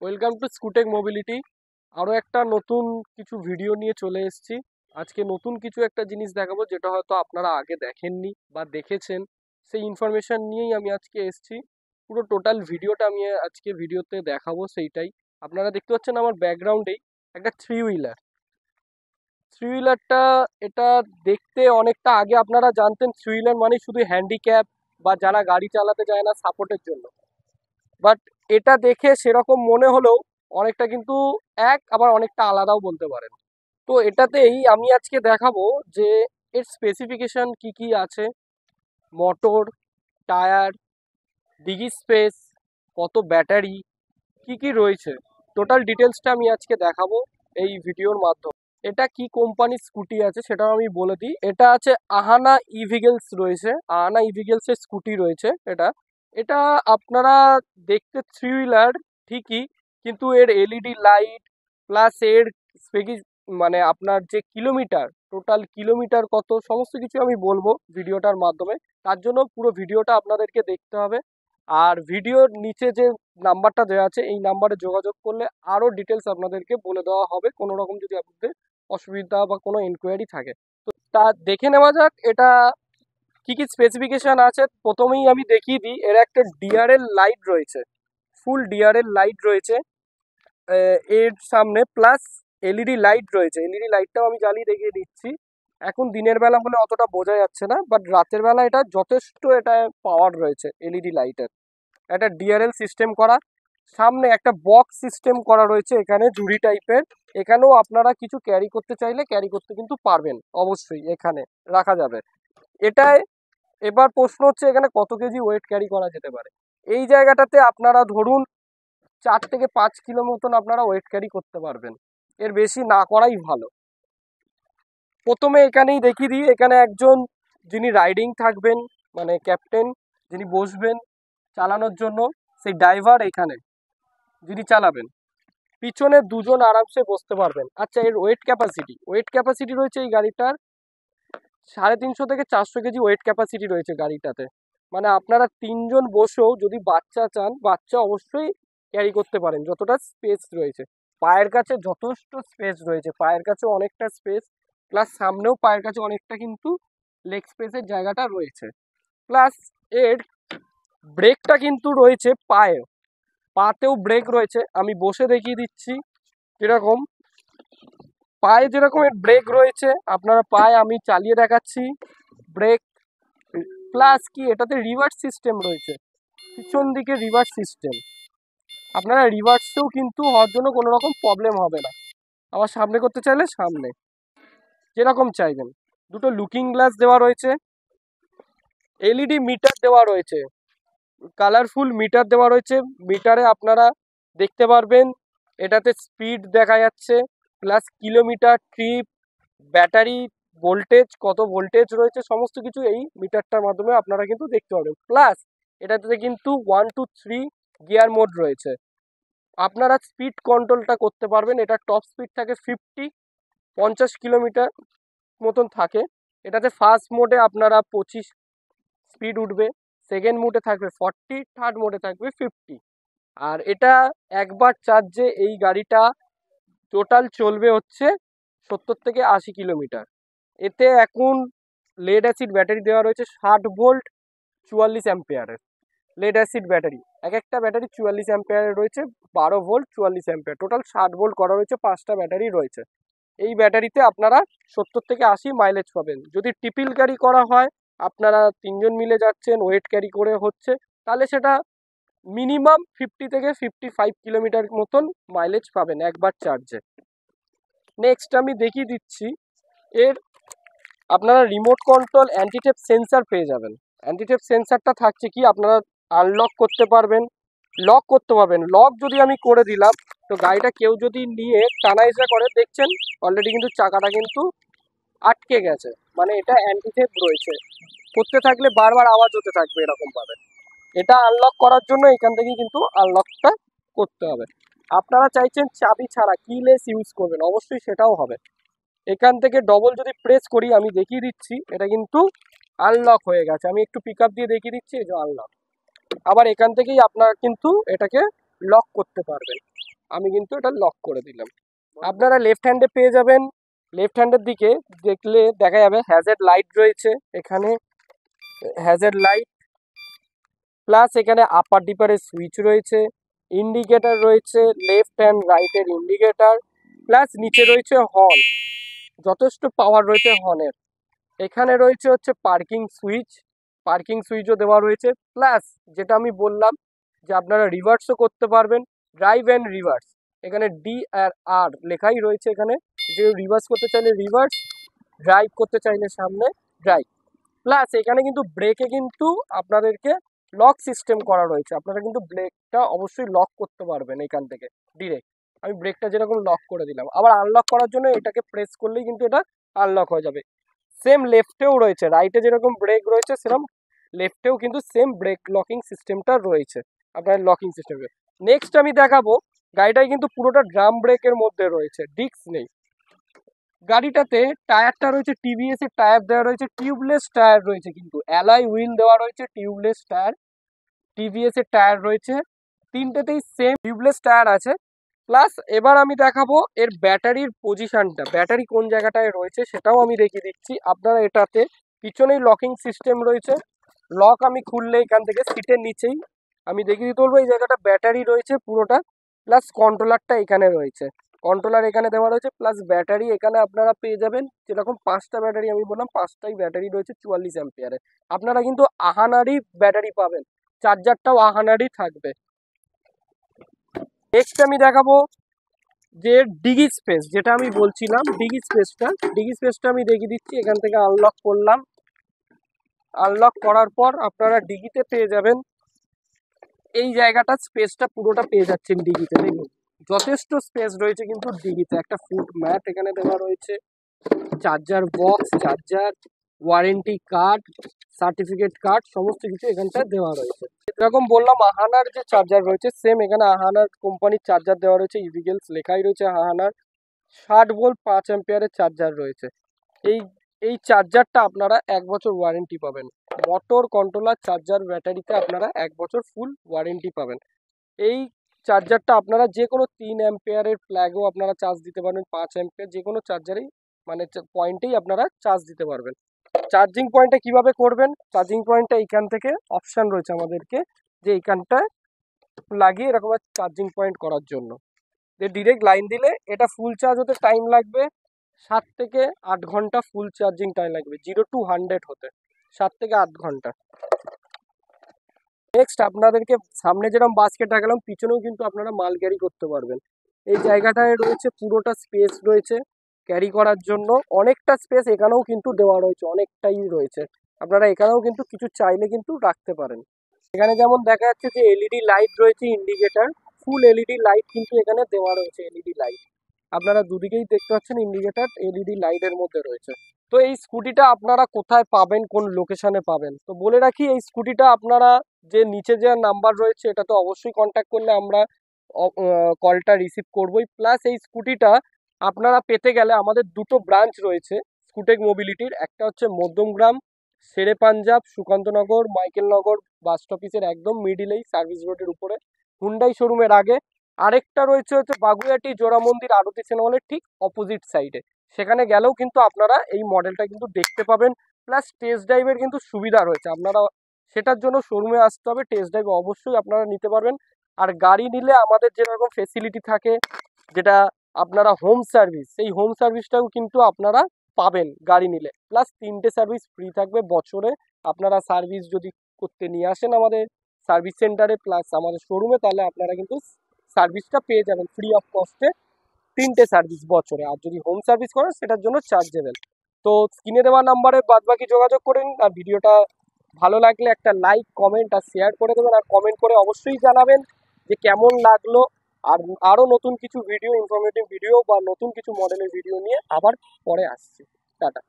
Welcome to স্কুটেক mobility. আরও একটা নতুন কিছু ভিডিও নিয়ে চলে এসেছি। আজকে নতুন কিছু একটা জিনিস দেখাবো যেটা হয়তো আপনারা আগে দেখেননি বা দেখেছেন, সেই ইনফরমেশন নিয়েই আমি আজকে এসেছি। পুরো টোটাল ভিডিওটা আমি আজকে ভিডিওতে দেখাবো, সেইটাই আপনারা দেখতে পাচ্ছেন আমার ব্যাকগ্রাউন্ডেই একটা থ্রি হুইলার। থ্রি হুইলারটা এটা দেখতে অনেকটা, আগে আপনারা জানতেন থ্রি হুইলার মানে শুধু হ্যান্ডিক্যাপ বা যারা গাড়ি চালাতে যায় না সাপোর্টের জন্য, বাট এটা দেখে সেরকম মনে হলেও অনেকটা কিন্তু এক, আবার অনেকটা আলাদাও বলতে পারেন। তো এটাতেই আমি আজকে দেখাবো যে এর স্পেসিফিকেশন কি কি আছে, মোটর, টায়ার, ডিগি স্পেস, কত ব্যাটারি, কি কি রয়েছে, টোটাল ডিটেলসটা আমি আজকে দেখাবো এই ভিডিওর মাধ্যমে। এটা কি কোম্পানির স্কুটি আছে সেটাও আমি বলে দিই। এটা আছে আহানা ইভিগেলস রয়েছে, আহানা ইভিগেলসের স্কুটি রয়েছে এটা। এটা আপনারা দেখতে থ্রি হুইলার ঠিকই, কিন্তু এর এলইডি লাইট প্লাস এর মানে আপনার যে কিলোমিটার, টোটাল কিলোমিটার কত, সমস্ত কিছু আমি বলবো ভিডিওটার মাধ্যমে। তার জন্য পুরো ভিডিওটা আপনাদেরকে দেখতে হবে। আর ভিডিওর নিচে যে নাম্বারটা দেওয়া আছে এই নাম্বারে যোগাযোগ করলে আরও ডিটেলস আপনাদেরকে বলে দেওয়া হবে, কোনো রকম যদি আপনাদের অসুবিধা বা কোনো এনকোয়ারি থাকে। তো তা দেখে নেওয়া যাক এটা কি কি স্পেসিফিকেশন আছে। প্রথমেই আমি দেখিয়ে দিই, এর একটা ডিআরএল লাইট রয়েছে, ফুল ডিআরএল লাইট রয়েছে এর সামনে, প্লাস এলইডি লাইট রয়েছে। এলইডি লাইটটাও আমি জ্বালিয়ে দেখিয়ে দিচ্ছি। এখন দিনের বেলা বলে অতটা বোঝা যাচ্ছে না, বাট রাতের বেলা এটা যথেষ্ট, এটা পাওয়ার রয়েছে এলইডি লাইটের। একটা ডিআরএল সিস্টেম করা, সামনে একটা বক্স সিস্টেম করা রয়েছে এখানে ঝুড়ি টাইপের। এখানেও আপনারা কিছু ক্যারি করতে চাইলে ক্যারি করতে কিন্তু পারবেন, অবশ্যই এখানে রাখা যাবে এটায়। এবার প্রশ্ন হচ্ছে এখানে কত কেজি ওয়েট ক্যারি করা যেতে পারে। এই জায়গাটাতে আপনারা ধরুন 4 থেকে 5 কিলো মতন আপনারা ওয়েট ক্যারি করতে পারবেন, এর বেশি না করাই ভালো। প্রথমে এখানেই দেখিয়ে দিই, এখানে একজন যিনি রাইডিং থাকবেন, মানে ক্যাপ্টেন, যিনি বসবেন চালানোর জন্য, সেই ড্রাইভার এখানে যিনি চালাবেন, পিছনে দুজন আরামসে বসতে পারবেন। আচ্ছা, এর ওয়েট ক্যাপাসিটি রয়েছে এই গাড়িটার 350 থেকে 400 কেজি ওয়েট ক্যাপাসিটি রয়েছে গাড়িটাতে। মানে আপনারা 3জন বসেও যদি বাচ্চা চান, বাচ্চা অবশ্যই ক্যারি করতে পারেন, যতটা স্পেস রয়েছে। পায়ের কাছে যথেষ্ট স্পেস রয়েছে, পায়ের কাছে অনেকটা স্পেস, প্লাস সামনেও পায়ের কাছে অনেকটা কিন্তু লেগ স্পেসের জায়গাটা রয়েছে। প্লাস এর ব্রেকটা কিন্তু রয়েছে পাতেও ব্রেক রয়েছে। আমি বসে দেখিয়ে দিচ্ছি কিরকম, পায়ে যেরকম এর ব্রেক রয়েছে, আপনারা পায়ে আমি চালিয়ে দেখাচ্ছি ব্রেক। প্লাস কি এটাতে রিভার্স সিস্টেম রয়েছে, পিছন দিকে রিভার্স সিস্টেম, আপনারা রিভার্সেও কিন্তু হওয়ার জন্য কোনো রকম প্রবলেম হবে না। আবার সামনে করতে চাইলে সামনে, যেরকম চাইবেন। দুটো লুকিং গ্লাস দেওয়া রয়েছে, এলইডি মিটার দেওয়া রয়েছে, কালারফুল মিটার দেওয়া রয়েছে। মিটারে আপনারা দেখতে পারবেন এটাতে স্পিড দেখা যাচ্ছে, plus kilometre, trip, battery, voltage, কত ভোল্টেজ রয়েছে, সমস্ত কিছু এই মিটারটার মাধ্যমে আপনারা কিন্তু দেখতে পারবেন। প্লাস এটাতে কিন্তু 1 2 3 গিয়ার মোড রয়েছে, আপনারা স্পিড কন্ট্রোলটা করতে পারবেন। এটা টপ স্পিড থাকে 50 কিলোমিটার মতন থাকে। এটাতে ফার্স্ট মোডে আপনারা 25 স্পিড উঠবে, সেকেন্ড মোডে থাকবে 40, থার্ড মোডে থাকবে 50। আর এটা একবার চার্জে এই গাড়িটা টোটাল চলবে হচ্ছে 70 থেকে 80 কিলোমিটার। এতে এখন লেড অ্যাসিড ব্যাটারি দেওয়া রয়েছে 60 ভোল্ট, 44 অ্যাম্পিয়ারের লেড অ্যাসিড ব্যাটারি। এক একটা ব্যাটারি 44 অ্যাম্পিয়ারের রয়েছে, 12 ভোল্ট, 44 অ্যাম্পিয়ার, টোটাল 60 ভোল্ট করা রয়েছে, 5টা ব্যাটারি রয়েছে। এই ব্যাটারিতে আপনারা 70 থেকে 80 মাইলেজ পাবেন। যদি টিপিল ক্যারি করা হয়, আপনারা 3জন মিলে যাচ্ছেন, ওয়েট ক্যারি করে হচ্ছে, তাহলে সেটা মিনিমাম 50 থেকে 55 কিলোমিটার মতন মাইলেজ পাবেন একবার চার্জে। নেক্সট আমি দেখিয়ে দিচ্ছি, এর আপনারা রিমোট কন্ট্রোল অ্যান্টিটেপ সেন্সার পেয়ে যাবেন। অ্যান্টিটেপ সেন্সারটা থাকছে কি, আপনারা আনলক করতে পারবেন, লক করতে পারবেন। লক যদি আমি করে দিলাম, তো গাড়িটা কেউ যদি নিয়ে টানাইজা করে, দেখছেন অলরেডি কিন্তু চাকাটা কিন্তু আটকে গেছে, মানে এটা অ্যান্টিটেপ রয়েছে, করতে থাকলে বারবার আওয়াজ হতে থাকবে এরকমভাবে। এটা আনলক করার জন্য এখান থেকে কিন্তু আনলকটা করতে হবে। আপনারা চাইছেন চাবি ছাড়া কিলেস ইউজ করবেন, অবশ্যই সেটাও হবে। এখান থেকে ডবল যদি প্রেস করি, আমি দেখিয়ে দিচ্ছি, এটা কিন্তু আনলক হয়ে গেছে। আমি একটু পিক আপ দিয়ে দেখিয়ে দিচ্ছি, এই যে আনলক। আবার এখান থেকেই আপনারা কিন্তু এটাকে লক করতে পারবেন। আমি কিন্তু এটা লক করে দিলাম। আপনারা লেফট হ্যান্ডে পেয়ে যাবেন, লেফট হ্যান্ডের দিকে দেখলে দেখা যাবে হ্যাজার্ড লাইট রয়েছে, এখানে হ্যাজার্ড লাইট প্লাস এখানে আপার ডিপারের সুইচ রয়েছে, ইন্ডিকেটার রয়েছে, লেফট অ্যান্ড রাইটের ইন্ডিকেটার, প্লাস নিচে রয়েছে হর্ন, যথেষ্ট পাওয়ার রয়েছে হর্নের। এখানে রয়েছে হচ্ছে পার্কিং সুইচও দেওয়া রয়েছে, প্লাস যেটা আমি বললাম যে আপনারা রিভার্সও করতে পারবেন, ড্রাইভ অ্যান্ড রিভার্স, এখানে DRR লেখাই রয়েছে। এখানে যে রিভার্স করতে চাইলে রিভার্স, ড্রাইভ করতে চাইলে সামনে ড্রাইভ। প্লাস এখানে কিন্তু ব্রেকে কিন্তু আপনাদেরকে লক সিস্টেম করা রয়েছে, আপনারা কিন্তু ব্রেকটা অবশ্যই লক করতে পারবেন এখান থেকে ডিরেক্ট। আমি ব্রেকটা যেরকম লক করে দিলাম, আবার আনলক করার জন্য এটাকে প্রেস করলেই কিন্তু এটা আনলক হয়ে যাবে। সেম লেফটেও রয়েছে, রাইটে যেরকম ব্রেক রয়েছে সেরকম লেফটেও কিন্তু সেম ব্রেক লকিং সিস্টেমটা রয়েছে, আপনার লকিং সিস্টেম। নেক্সট আমি দেখাবো, গাড়িটায় কিন্তু পুরোটা ড্রাম ব্রেকের মধ্যে রয়েছে, ডিস্ক নেই। গাড়িটাতে টায়ারটা রয়েছে টিভিএস এর টায়ার দেওয়া রয়েছে, টিউবলেস টায়ার রয়েছে, কিন্তু অ্যালয় হুইল দেওয়া রয়েছে, টিউবলেস টায়ার, টিভিএস এর টায়ার রয়েছে, তিনটেতেই সেম টিউবলেস টায়ার আছে। প্লাস এবার আমি দেখাবো এর ব্যাটারির পজিশনটা, ব্যাটারি কোন জায়গাটায় রয়েছে সেটাও আমি দেখিয়ে দিচ্ছি। আপনারা এটাতে পিছনেই লকিং সিস্টেম রয়েছে, লক আমি খুললে এখান থেকে সিটের নিচেই আমি দেখিয়ে দিতে বলবো এই জায়গাটা ব্যাটারি রয়েছে পুরোটা, প্লাস কন্ট্রোলারটা এখানে রয়েছে, কন্ট্রোলার এখানে দেওয়া রয়েছে, প্লাস ব্যাটারি এখানে আপনারা পেয়ে যাবেন যেরকম 5টা ব্যাটারি আমি বললাম, 5টাই ব্যাটারি রয়েছে 44 অ্যাম্পিয়ারে। আপনারা কিন্তু আহানারই ব্যাটারি পাবেন, চার্জারটাও আহানারই থাকবে। নেক্সট আমি দেখাবো যে ডিগি স্পেস, যেটা আমি বলছিলাম ডিগি স্পেসটা আমি দেখিয়ে দিচ্ছি। এখান থেকে আনলক করলাম, আনলক করার পর আপনারা ডিগিতে পেয়ে যাবেন এই জায়গাটা, স্পেসটা পুরোটা পেয়ে যাচ্ছেন ডিগিতে। দেখুন যথেষ্ট স্পেস রয়েছে কিন্তু ডিগিতে, একটা ফুট ম্যাট এখানে দেওয়া রয়েছে, charger box, charger, warranty card, certificate card, সমস্ত কিছু এখানটায় দেওয়া রয়েছে। যেরকম বললাম আহানার যে চার্জার রয়েছে সেম এখানে আহানার কোম্পানির চার্জার দেওয়া রয়েছে, ইভিগেলস লেখাই রয়েছে আহানার, 60 ভোল্ট 5 অ্যাম্পিয়ারের চার্জার রয়েছে। এই চার্জারটা আপনারা 1 বছর ওয়ারেন্টি পাবেন, মোটর, কন্ট্রোলার, চার্জার, ব্যাটারিতে আপনারা 1 বছর ফুল ওয়ারেন্টি পাবেন। এই চার্জারটা আপনারা যে কোনো 3 অ্যাম্পিয়ারের প্লাগও আপনারা চার্জ দিতে পারবেন, 5 অ্যাম্পিয়ার যে কোনো চার্জারেই মানে পয়েন্টেই আপনারা চার্জ দিতে পারবেন। চার্জিং পয়েন্টটা কিভাবে করবেন, চার্জিং পয়েন্টটা এইখান থেকে অপশান রয়েছে আমাদেরকে যে এইখানটায় লাগিয়ে এরকম চার্জিং পয়েন্ট করার জন্য, যে ডিরেক্ট লাইন দিলে এটা ফুল চার্জ হতে টাইম লাগবে 7 থেকে 8 ঘন্টা, ফুল চার্জিং টাইম লাগবে 0 to 100 হতে 7 থেকে 8 ঘন্টা। নেক্সট আপনাদেরকে সামনে যেরকম বাস্কেট রাখলাম পিছনেও কিন্তু আপনারা মাল ক্যারি করতে পারবেন। এই জায়গাটায় রয়েছে পুরোটা স্পেস রয়েছে ক্যারি করার জন্য, অনেকটা স্পেস এখানেও কিন্তু দেওয়া রয়েছে, অনেকটাই রয়েছে, আপনারা এখানেও কিন্তু কিছু চাইলে কিন্তু রাখতে পারেন। এখানে যেমন দেখা যাচ্ছে যে এলইডি লাইট রয়েছে, ইন্ডিকেটার, ফুল এলইডি লাইট কিন্তু এখানে দেওয়া রয়েছে, এলইডি লাইট আপনারা দুদিকেই দেখতে পাচ্ছেন, ইন্ডিকেটার এলইডি লাইটের মধ্যে রয়েছে। তো এই স্কুটিটা আপনারা কোথায় পাবেন, কোন লোকেশনে পাবেন, তো বলে রাখি এই স্কুটিটা আপনারা যে নিচে যে নাম্বার রয়েছে এটাতে অবশ্যই কন্ট্যাক্ট করলে আমরা কলটা রিসিভ করবই। প্লাস এই স্কুটিটা আপনারা পেতে গেলে আমাদের দুটো ব্রাঞ্চ রয়েছে স্কুটেক মোবিলিটির, একটা হচ্ছে মধ্যমগ্রাম, শেরে পাঞ্জাব, সুকান্তনগর, মাইকেলনগর বাস স্টপিসের একদম মিডিলেই সার্ভিস রোডের উপরে হুন্ডাই শোরুমের আগে, আরেকটা রয়েছে হচ্ছে বাগুইআটি জোড়া মন্দির আরতি সিনেমা হলের ঠিক অপোজিট সাইডে, সেখানে গেলেও কিন্তু আপনারা এই মডেলটা কিন্তু দেখতে পাবেন। প্লাস টেস্ট ড্রাইভের কিন্তু সুবিধা রয়েছে, আপনারা সেটার জন্য শোরুমে আসতে হবে, টেস্ট ড্রাইভ অবশ্যই আপনারা নিতে পারবেন। আর গাড়ি নিলে আমাদের যেরকম ফেসিলিটি থাকে যেটা আপনারা হোম সার্ভিস, সেই হোম সার্ভিসটাও কিন্তু আপনারা পাবেন গাড়ি নিলে, প্লাস 3টে সার্ভিস ফ্রি থাকবে বছরে। আপনারা সার্ভিস যদি করতে নিয়ে আসেন আমাদের সার্ভিস সেন্টারে প্লাস আমাদের শোরুমে, তাহলে আপনারা কিন্তু সার্ভিসটা পেয়ে যাবেন ফ্রি অফ কস্টে, 3টে সার্ভিস বছরে। আর যদি হোম সার্ভিস করেন সেটার জন্য চার্জেবল। তো স্ক্রিনে দেওয়া নাম্বারে বাদবাকি যোগাযোগ করেন। আর ভিডিওটা ভালো লাগলে একটা লাইক, কমেন্ট আর শেয়ার করে দেবেন, আর কমেন্ট করে অবশ্যই জানাবেন যে কেমন লাগলো। আর আরও নতুন কিছু ভিডিও, ইনফরমেটিভ ভিডিও বা নতুন কিছু মডেলের ভিডিও নিয়ে আবার পরে আসছি। টাটা।